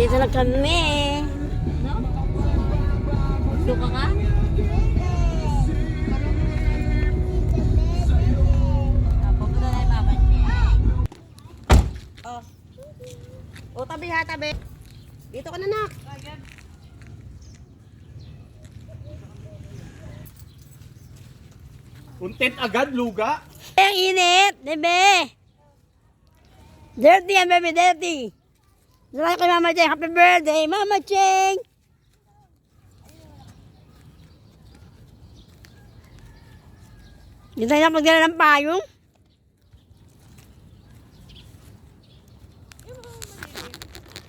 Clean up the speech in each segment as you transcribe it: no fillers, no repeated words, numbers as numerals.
Dito na kami. No? Suka ka? Pupunta na yung mama niya. Oh. O, tabi ha, tabi. Dito ka na, nak. Content agad, luga. Ang init, bebe. Dirty yan, baby, dirty. Salamat kay Mama Cheng. Happy birthday, Mama Cheng. Dito na magdala ng payong.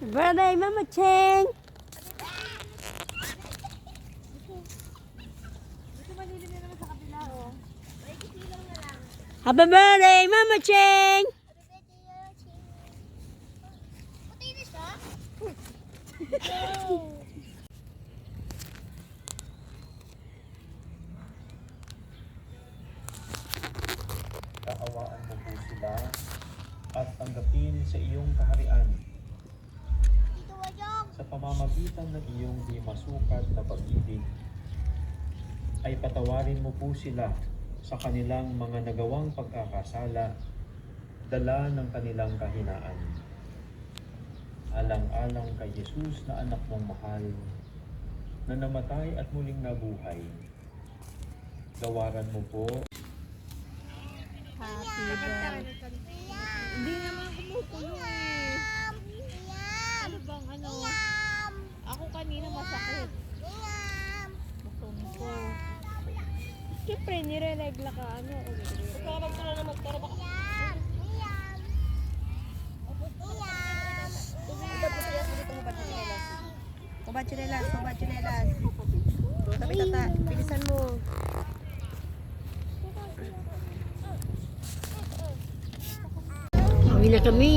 Happy birthday, Mama Cheng. Happy birthday, Mama Cheng. Kaawaan mo po sila at tanggapin sa iyong kaharian sa pamamagitan ng iyong di masukat na pag-ibig ay patawarin mo po sila sa kanilang mga nagawang pagkakasala, dala ng kanilang kahinaan. Alang-alang kay Jesus na anak mong mahal, na namatay at muling nabuhay. Gawaran mo po Happy birthday. Hindi naman kumukulo eh. Ano bang ano? Ako kanina masakit. Masungin ko. Siyempre, nire-regla ka. Ano ako nire-regla? Magkarap ka na naman. Magkarap ako. Kubat chinelas, kubat chinelas. Sabi tata, bilisan mo. Uwi na kami.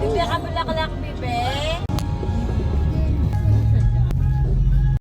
Hindi ka malak-lak, bebe.